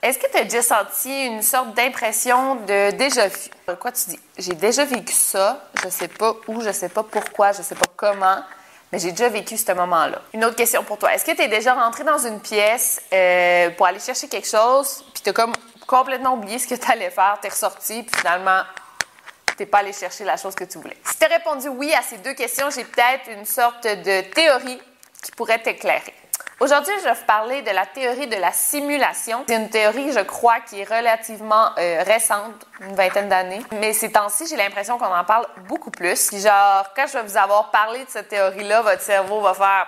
Est-ce que tu as déjà senti une sorte d'impression de déjà vu? Quoi tu dis? J'ai déjà vécu ça, je sais pas où, je sais pas pourquoi, je sais pas comment, mais j'ai déjà vécu ce moment-là. Une autre question pour toi. Est-ce que tu es déjà rentré dans une pièce pour aller chercher quelque chose, puis tu as comme complètement oublié ce que tu allais faire, tu es ressorti, puis finalement, tu n'es pas allé chercher la chose que tu voulais? Si tu as répondu oui à ces deux questions, j'ai peut-être une sorte de théorie qui pourrait t'éclairer. Aujourd'hui, je vais vous parler de la théorie de la simulation. C'est une théorie, je crois, qui est relativement récente, une vingtaine d'années. Mais ces temps-ci, j'ai l'impression qu'on en parle beaucoup plus. Puis genre, quand je vais vous avoir parlé de cette théorie-là, votre cerveau va faire...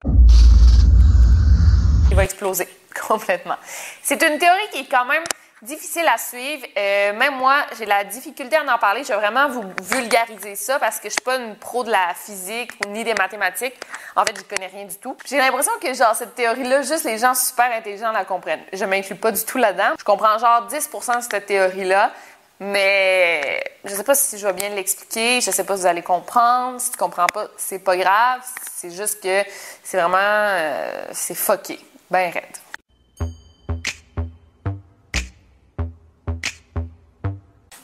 Il va exploser complètement. C'est une théorie qui est quand même difficile à suivre. Même moi, j'ai la difficulté à en parler. Je vais vraiment vous vulgariser ça parce que je ne suis pas une pro de la physique ni des mathématiques. En fait, je ne connais rien du tout. J'ai l'impression que genre cette théorie-là, juste les gens super intelligents la comprennent. Je ne m'inclus pas du tout là-dedans. Je comprends genre 10% de cette théorie-là, mais je ne sais pas si je vais bien l'expliquer. Je ne sais pas si vous allez comprendre. Si tu ne comprends pas, c'est pas grave. C'est juste que c'est vraiment... c'est fucké. Ben raide.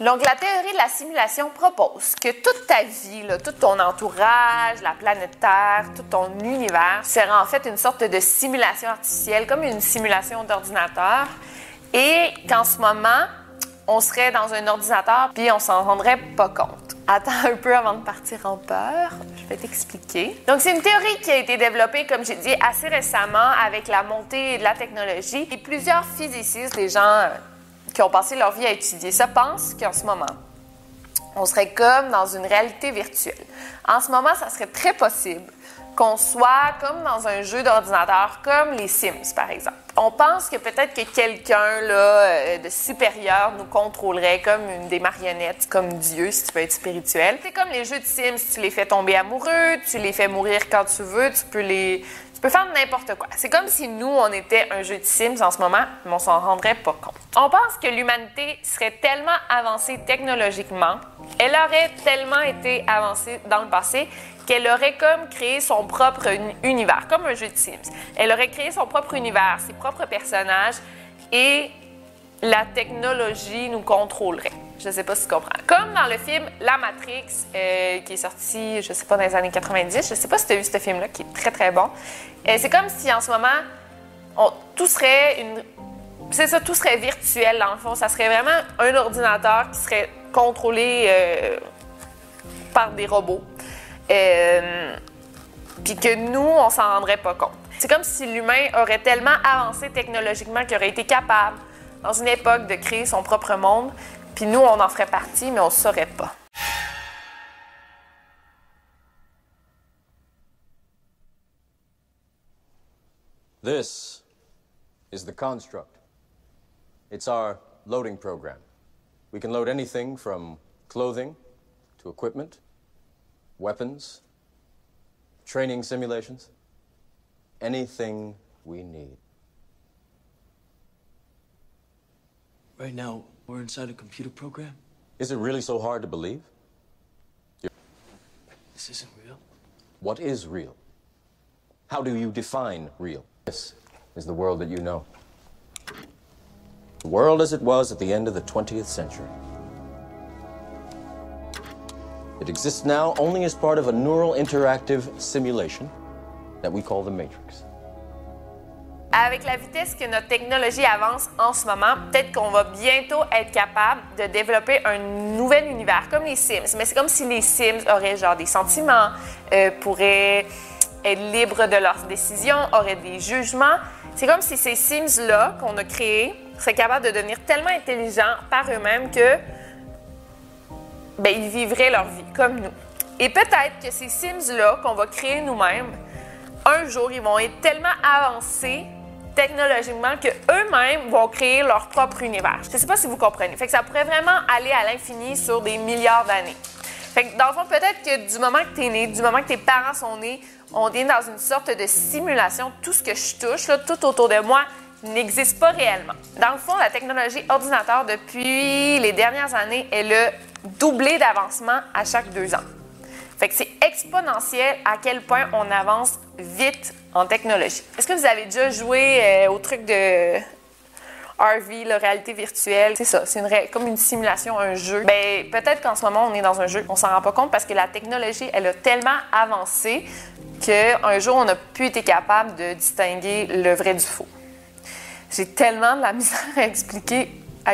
Donc, la théorie de la simulation propose que toute ta vie, là, tout ton entourage, la planète Terre, tout ton univers serait en fait une sorte de simulation artificielle, comme une simulation d'ordinateur, et qu'en ce moment, on serait dans un ordinateur puis on s'en rendrait pas compte. Attends un peu avant de partir en peur, je vais t'expliquer. Donc, c'est une théorie qui a été développée, comme j'ai dit, assez récemment avec la montée de la technologie, et plusieurs physicists, des gens qui ont passé leur vie à étudier ça, pensent qu'en ce moment, on serait comme dans une réalité virtuelle. En ce moment, ça serait très possible qu'on soit comme dans un jeu d'ordinateur, comme les Sims, par exemple. On pense que peut-être que quelqu'un là, de supérieur nous contrôlerait comme des marionnettes, comme Dieu, si tu veux être spirituel. C'est comme les jeux de Sims, tu les fais tomber amoureux, tu les fais mourir quand tu veux, tu peux faire n'importe quoi. C'est comme si nous, on était un jeu de Sims en ce moment, mais on s'en rendrait pas compte. On pense que l'humanité serait tellement avancée technologiquement, elle aurait tellement été avancée dans le passé, qu'elle aurait comme créé son propre univers, comme un jeu de Sims. Elle aurait créé son propre univers, ses propres personnages, et la technologie nous contrôlerait. Je ne sais pas si tu comprends. Comme dans le film La Matrix, qui est sorti, je ne sais pas, dans les années 90. Je ne sais pas si tu as vu ce film-là, qui est très, très bon. C'est comme si, en ce moment, tout serait tout serait virtuel, dans le fond. Ça serait vraiment un ordinateur qui serait contrôlé par des robots. Puis que nous, on s'en rendrait pas compte. C'est comme si l'humain aurait tellement avancé technologiquement qu'il aurait été capable, dans une époque, de créer son propre monde. Puis nous, on en ferait partie, mais on ne saurait pas. This is the construct. It's our loading program. We can load anything from clothing to equipment, weapons, training simulations, anything we need. Right now, we're inside a computer program? Is it really so hard to believe? This isn't real. What is real? How do you define real? This is the world that you know. The world as it was at the end of the 20th century. It exists now only as part of a neural interactive simulation that we call the Matrix. Avec la vitesse que notre technologie avance en ce moment, peut-être qu'on va bientôt être capable de développer un nouvel univers, comme les Sims. Mais c'est comme si les Sims auraient genre des sentiments, pourraient être libres de leurs décisions, auraient des jugements. C'est comme si ces Sims-là qu'on a créés seraient capables de devenir tellement intelligents par eux-mêmes que ils vivraient leur vie comme nous. Et peut-être que ces Sims-là qu'on va créer nous-mêmes, un jour, ils vont être tellement avancés technologiquement qu'eux-mêmes vont créer leur propre univers. Je ne sais pas si vous comprenez. Fait que ça pourrait vraiment aller à l'infini sur des milliards d'années. Fait que dans le fond, peut-être que du moment que tu es né, du moment que tes parents sont nés, on est dans une sorte de simulation. Tout ce que je touche, là, tout autour de moi, n'existe pas réellement. Dans le fond, la technologie ordinateur, depuis les dernières années, elle a doublé d'avancement à chaque 2 ans. Fait que c'est exponentiel à quel point on avance vite en technologie. Est-ce que vous avez déjà joué au truc de RV, la réalité virtuelle. C'est ça, c'est comme une simulation, un jeu. Ben, peut-être qu'en ce moment, on est dans un jeu. On s'en rend pas compte parce que la technologie, elle a tellement avancé qu'un jour, on n'a plus été capable de distinguer le vrai du faux. J'ai tellement de la misère à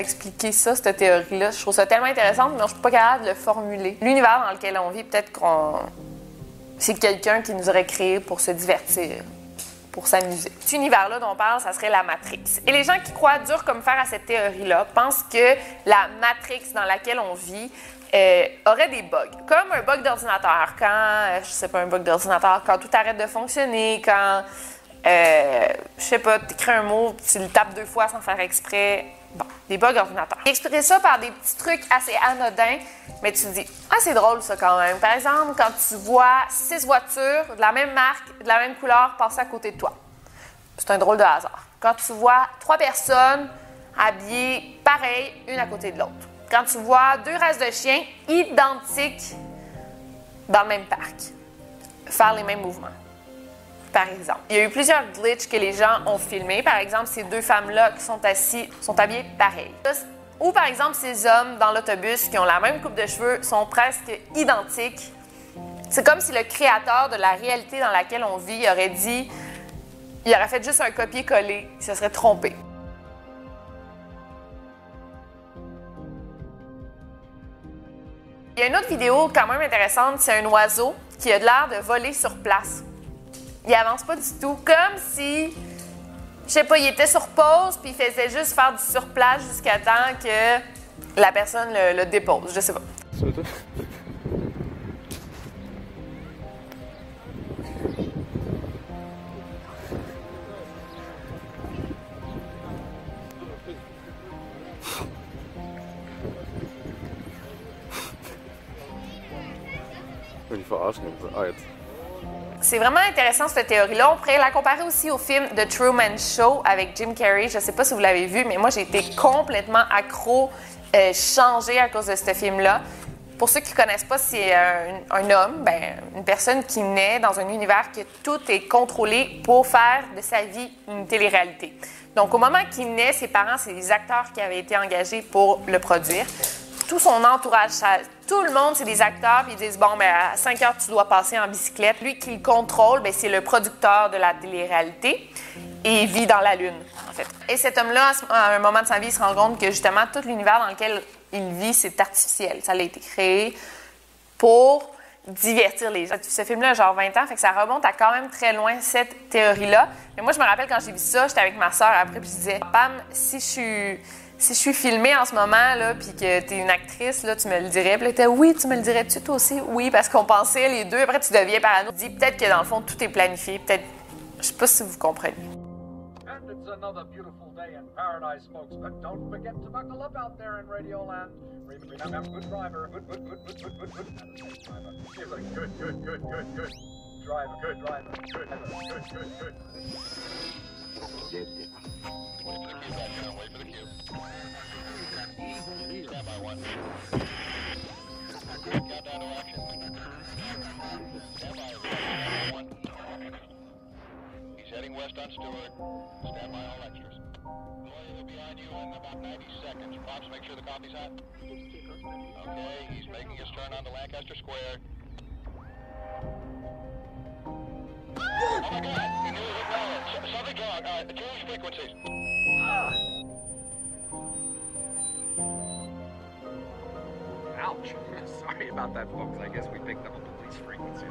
expliquer ça, cette théorie-là. Je trouve ça tellement intéressant, mais je ne suis pas capable de le formuler. L'univers dans lequel on vit, peut-être c'est quelqu'un qui nous aurait créé pour se divertir, pour s'amuser. Cet univers-là dont on parle, ça serait la Matrix. Et les gens qui croient dur comme fer à cette théorie-là pensent que la Matrix dans laquelle on vit aurait des bugs. Comme un bug d'ordinateur. Quand, je sais pas, un bug d'ordinateur, quand tout arrête de fonctionner, quand, je sais pas, tu écris un mot, tu le tapes 2 fois sans faire exprès. Bon, des bugs ordinateurs. Expliquer ça par des petits trucs assez anodins, mais tu te dis, ah, c'est drôle ça quand même. Par exemple, quand tu vois 6 voitures de la même marque, de la même couleur passer à côté de toi. C'est un drôle de hasard. Quand tu vois 3 personnes habillées pareilles, une à côté de l'autre. Quand tu vois 2 races de chiens identiques dans le même parc, faire les mêmes mouvements. Par exemple. Il y a eu plusieurs glitches que les gens ont filmés. Par exemple, ces 2 femmes-là qui sont habillées pareil. Ou par exemple, ces hommes dans l'autobus qui ont la même coupe de cheveux sont presque identiques. C'est comme si le créateur de la réalité dans laquelle on vit il aurait fait juste un copier-coller, il se serait trompé. Il y a une autre vidéo quand même intéressante, c'est un oiseau qui a de l'air de voler sur place. Il avance pas du tout, comme si, je sais pas, il était sur pause puis il faisait juste faire du surplace jusqu'à temps que la personne le dépose, je sais pas. C'est vraiment intéressant, cette théorie-là. On pourrait la comparer aussi au film The Truman Show avec Jim Carrey. Je ne sais pas si vous l'avez vu, mais moi, j'ai été complètement accro, changée à cause de ce film-là. Pour ceux qui ne connaissent pas, c'est un homme, une personne qui naît dans un univers que tout est contrôlé pour faire de sa vie une télé-réalité. Donc, au moment qu'il naît, ses parents, c'est des acteurs qui avaient été engagés pour le produire. Tout son entourage, tout le monde, c'est des acteurs, puis ils disent, bon, à 5 heures, tu dois passer en bicyclette. Lui qui le contrôle, c'est le producteur de la télé-réalité et il vit dans la Lune, en fait. Et cet homme-là, à un moment de sa vie, il se rend compte que, justement, tout l'univers dans lequel il vit, c'est artificiel. Ça a été créé pour divertir les gens. Ce film-là a genre 20 ans, fait que ça remonte à quand même très loin, cette théorie-là. Mais moi, je me rappelle quand j'ai vu ça, j'étais avec ma sœur après, puis je disais, Pam, si je suis filmée en ce moment, là, puis que tu es une actrice, là, tu me le dirais. Puis là, tu disais, oui, tu me le dirais-tu, toi aussi? Oui, parce qu'on pensait les deux. Après, tu deviens parano. Tu dis peut-être que dans le fond, tout est planifié. Peut-être, je sais pas si vous comprenez. And it's another beautiful day in paradise, folks. But don't forget to buckle up out there in Radioland. Remember, good driver, good driver. He's a good driver, good driver, good. Stand by 1. Countdown to action. Stand by 1. He's heading west on Stewart. Stand by all extras. Gloria will be on you in about 90 seconds. Pops, make sure the coffee's hot. Okay, he's making his turn onto Lancaster Square. Oh my God! He knew it well. Something's wrong. Change frequencies. Ouch. Sorry about that, folks. I guess we picked up a police frequency.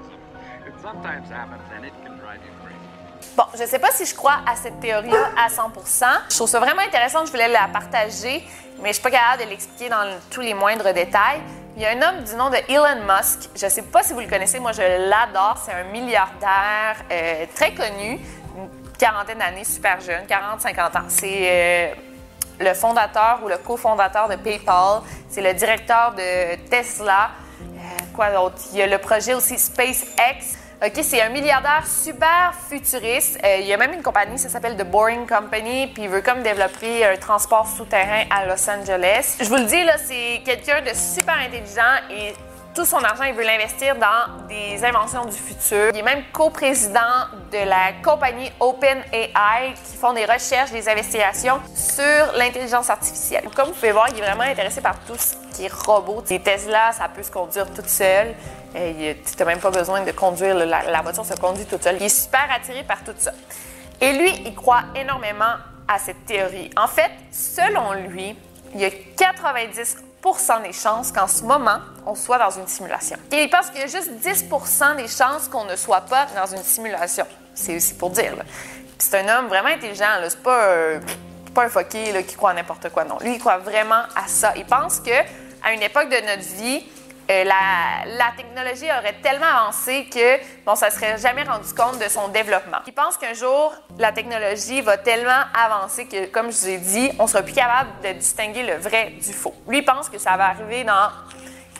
It sometimes happens and it can drive you crazy. Bon, je ne sais pas si je crois à cette théorie-là à 100%. Je trouve ça vraiment intéressant, je voulais la partager, mais je ne suis pas capable de l'expliquer dans tous les moindres détails. Il y a un homme du nom de Elon Musk. Je ne sais pas si vous le connaissez, moi je l'adore. C'est un milliardaire très connu, une quarantaine d'années, super jeune, 40-50 ans. C'est le fondateur ou le cofondateur de PayPal. C'est le directeur de Tesla. Quoi d'autre? Il y a le projet aussi SpaceX. OK, c'est un milliardaire super futuriste. Il y a même une compagnie, ça s'appelle The Boring Company, puis il veut comme développer un transport souterrain à Los Angeles. Je vous le dis, là, c'est quelqu'un de super intelligent et Tout son argent, il veut l'investir dans des inventions du futur. Il est même coprésident de la compagnie OpenAI qui font des recherches, des investigations sur l'intelligence artificielle. Comme vous pouvez voir, il est vraiment intéressé par tout ce qui est robot. Les Tesla, ça peut se conduire toute seule. Tu n'as même pas besoin de conduire. La voiture se conduit toute seule. Il est super attiré par tout ça. Et lui, il croit énormément à cette théorie. En fait, selon lui, il y a 90% des chances qu'en ce moment, on soit dans une simulation. Et il pense qu'il y a juste 10% des chances qu'on ne soit pas dans une simulation. C'est aussi pour dire. Là. C'est un homme vraiment intelligent. Là. C'est pas un fucké là, qui croit à n'importe quoi. Non, lui, il croit vraiment à ça. Il pense qu'à une époque de notre vie, la technologie aurait tellement avancé que ça ne serait jamais rendu compte de son développement. Il pense qu'un jour, la technologie va tellement avancer que, comme je vous ai dit, on ne sera plus capable de distinguer le vrai du faux. Lui, il pense que ça va arriver dans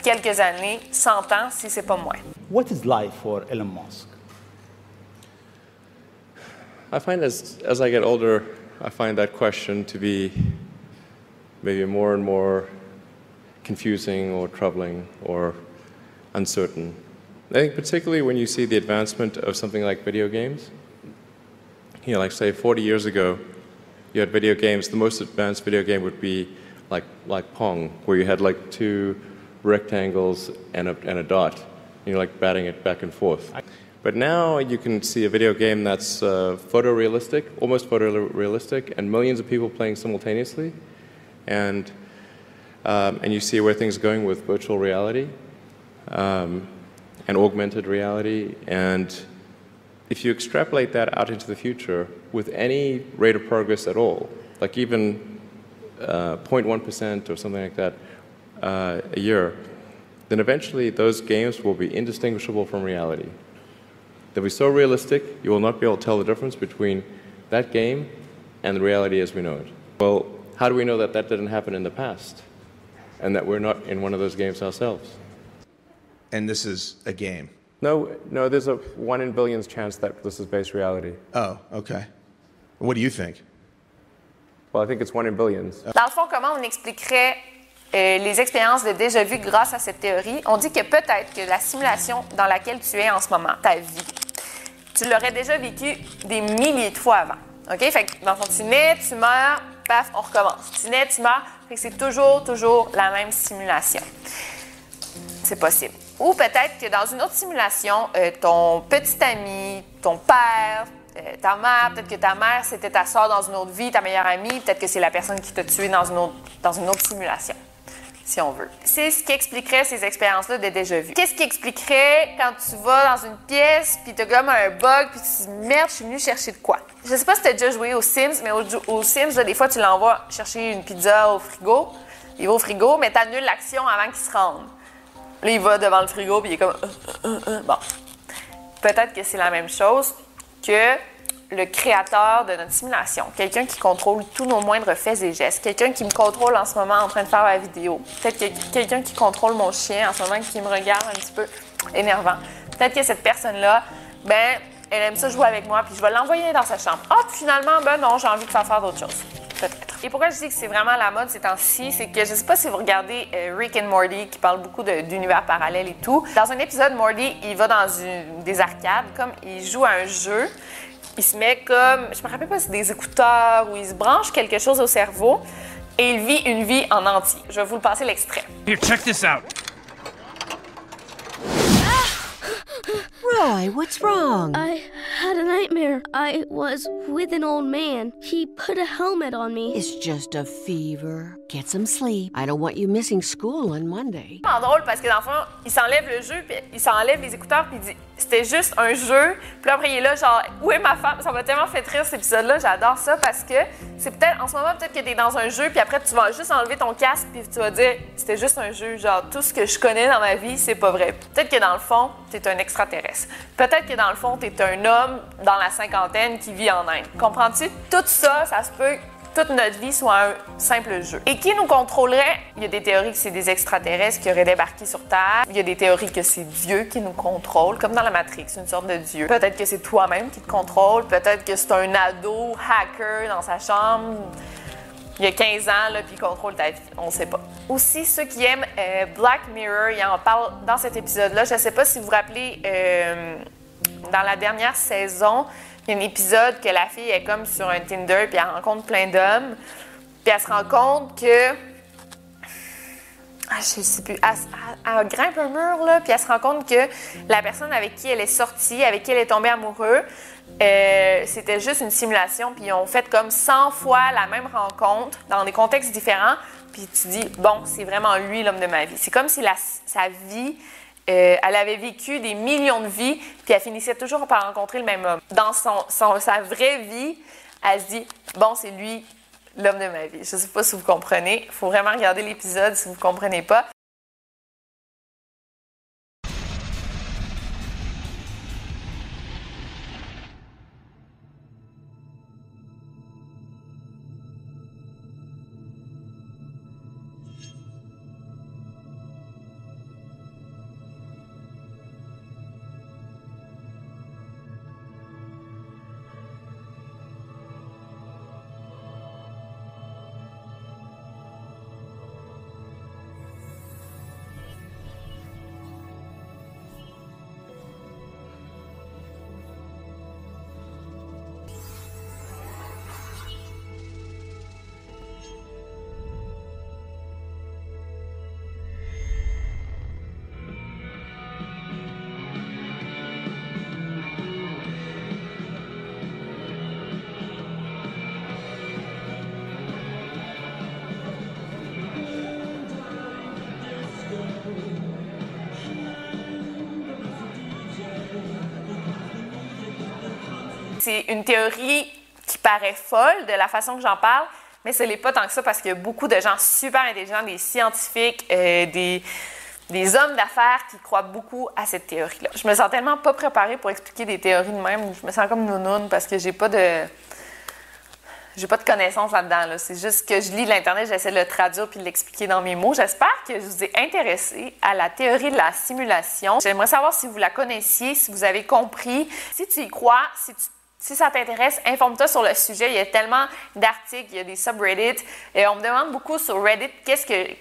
quelques années, 100 ans, si ce n'est pas moins. What is life for Elon Musk? I find as I get older, I find that question to be maybe more and more confusing or troubling or uncertain. I think particularly when you see the advancement of something like video games. You know, like say 40 years ago, you had video games. The most advanced video game would be like Pong, where you had like two rectangles and a dot. And you're like batting it back and forth. But now you can see a video game that's photorealistic, almost photorealistic, and millions of people playing simultaneously. And you see where things are going with virtual reality and augmented reality. And if you extrapolate that out into the future with any rate of progress at all, like even 0.1% or something like that a year, then eventually those games will be indistinguishable from reality. They'll be so realistic, you will not be able to tell the difference between that game and the reality as we know it. Well, how do we know that that didn't happen in the past? And that we're not in one of those games ourselves. And this is a game? No, there's a 1 in billions chance that this is based reality. Oh, okay. What do you think? Well, I think it's 1 in billions. Dans le fond, comment on expliquerait les expériences de déjà-vu grâce à cette théorie? On dit que peut-être que la simulation dans laquelle tu es en ce moment, ta vie, tu l'aurais déjà vécu des milliers de fois avant. OK? Fait que dans le fond, tu nais, tu meurs, paf, on recommence. Tu nais, tu meurs. Fait que c'est toujours la même simulation. C'est possible. Ou peut-être que dans une autre simulation, ton petit ami, ton père, ta mère, peut-être que ta mère, c'était ta soeur dans une autre vie, ta meilleure amie, peut-être que c'est la personne qui t'a tué dans une autre simulation, si on veut. C'est ce qui expliquerait ces expériences-là de déjà-vu. Qu'est-ce qui expliquerait quand tu vas dans une pièce, puis tu as comme un bug, puis tu te dis « Merde, je suis venu chercher de quoi? » Je sais pas si tu as déjà joué aux Sims, mais aux Sims, là, des fois, tu l'envoies chercher une pizza au frigo. Il va au frigo, mais tu annules l'action avant qu'il se rende. Là, il va devant le frigo, puis il est comme Bon. Peut-être que c'est la même chose que le créateur de notre simulation. Quelqu'un qui contrôle tous nos moindres faits et gestes. Quelqu'un qui me contrôle en ce moment en train de faire la vidéo. Peut-être que quelqu'un qui contrôle mon chien en ce moment qui me regarde un petit peu énervant. Peut-être que cette personne-là, elle aime ça jouer avec moi, puis je vais l'envoyer dans sa chambre. Ah, puis finalement, non, j'ai envie de faire d'autres choses. Peut-être. Et pourquoi je dis que c'est vraiment la mode ces temps-ci, c'est que je ne sais pas si vous regardez Rick and Morty, qui parle beaucoup d'univers parallèles et tout. Dans un épisode, Morty, il va dans des arcades, comme il joue à un jeu. Il se met comme, je me rappelle pas si c'est des écouteurs, ou il se branche quelque chose au cerveau, et il vit une vie en entier. Je vais vous le passer l'extrait. Here, check this out. Roy, what's wrong? I had a nightmare. I was with an old man. He put a helmet on me. It's just a fever. Get some sleep. I don't want you missing school on Monday. C'est drôle parce que dans le fond, il s'enlève le jeu, puis il s'enlève les écouteurs, puis il dit c'était juste un jeu. Puis après, il est là, genre, où est ma femme? Ça m'a tellement fait rire cet épisode-là. J'adore ça parce que c'est peut-être, en ce moment, peut-être que t'es dans un jeu, puis après, tu vas juste enlever ton casque, puis tu vas dire c'était juste un jeu. Genre, tout ce que je connais dans ma vie, c'est pas vrai. Peut-être que dans le fond, t'es un extraterrestre. Peut-être que dans le fond, t'es un homme dans la cinquantaine qui vit en Inde. Comprends-tu? Tout ça, ça se peut toute notre vie soit un simple jeu. Et qui nous contrôlerait? Il y a des théories que c'est des extraterrestres qui auraient débarqué sur Terre. Il y a des théories que c'est Dieu qui nous contrôle, comme dans la Matrix, une sorte de Dieu. Peut-être que c'est toi-même qui te contrôle. Peut-être que c'est un ado hacker dans sa chambre. il y a 15 ans, là, puis il contrôle ta vie. On ne sait pas. Aussi, ceux qui aiment Black Mirror, il en parle dans cet épisode-là. Je ne sais pas si vous vous rappelez, dans la dernière saison, il y a un épisode que la fille est comme sur un Tinder, puis elle rencontre plein d'hommes. Puis elle se rend compte que... je sais plus. Elle grimpe un mur, là, puis elle se rend compte que la personne avec qui elle est sortie, avec qui elle est tombée amoureuse, c'était juste une simulation, puis ils ont fait comme 100 fois la même rencontre dans des contextes différents, puis tu dis, bon, c'est vraiment lui l'homme de ma vie. C'est comme si sa vie, elle avait vécu des millions de vies, puis elle finissait toujours par rencontrer le même homme. Dans sa vraie vie, elle se dit, bon, c'est lui l'homme de ma vie. Je ne sais pas si vous comprenez. Il faut vraiment regarder l'épisode si vous ne comprenez pas. C'est une théorie qui paraît folle de la façon que j'en parle, mais ce n'est pas tant que ça parce qu'il y a beaucoup de gens super intelligents, des scientifiques, des hommes d'affaires qui croient beaucoup à cette théorie-là. Je me sens tellement pas préparée pour expliquer des théories de même. Je me sens comme nounoune parce que j'ai pas de connaissances là-dedans. Là. C'est juste que je lis l'Internet, j'essaie de le traduire puis de l'expliquer dans mes mots. J'espère que je vous ai intéressé à la théorie de la simulation. J'aimerais savoir si vous la connaissiez, si vous avez compris. Si tu y crois, si ça t'intéresse, informe-toi sur le sujet. Il y a tellement d'articles, il y a des subreddits. On me demande beaucoup sur Reddit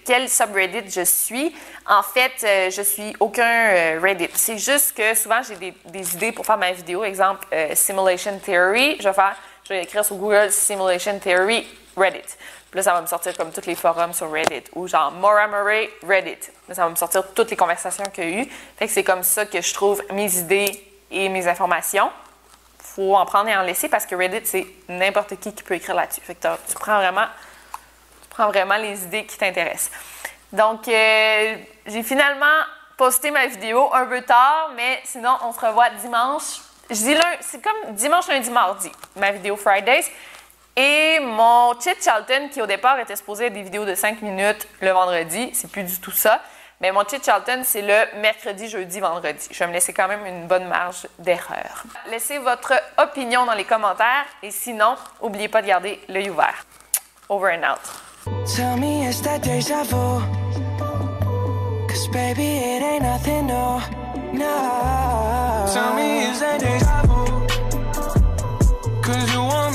quel subreddit je suis. En fait, je suis aucun Reddit. C'est juste que souvent, j'ai des idées pour faire ma vidéo. Exemple, Simulation Theory. Je vais écrire sur Google Simulation Theory Reddit. Puis là, ça va me sortir comme tous les forums sur Reddit. Ou genre Maura Murray Reddit. Là, ça va me sortir toutes les conversations qu'il y a eu. Fait que c'est comme ça que je trouve mes idées et mes informations. Faut en prendre et en laisser parce que Reddit, c'est n'importe qui peut écrire là-dessus. Fait que tu prends vraiment les idées qui t'intéressent. Donc, j'ai finalement posté ma vidéo un peu tard, mais sinon, on se revoit dimanche. Je dis c'est comme dimanche, lundi, mardi, ma vidéo Fridays. Et mon Chit Charlton, qui au départ était supposé être des vidéos de 5 minutes le vendredi, c'est plus du tout ça. Mais mon Chit Charlton, c'est le mercredi, jeudi, vendredi. Je vais me laisser quand même une bonne marge d'erreur. Laissez votre opinion dans les commentaires et sinon, n'oubliez pas de garder l'œil ouvert. Over and out. Tell me, is that déjà vu? 'Cause baby, it ain't nothing new. No. Tell me, is that déjà vu? 'Cause you want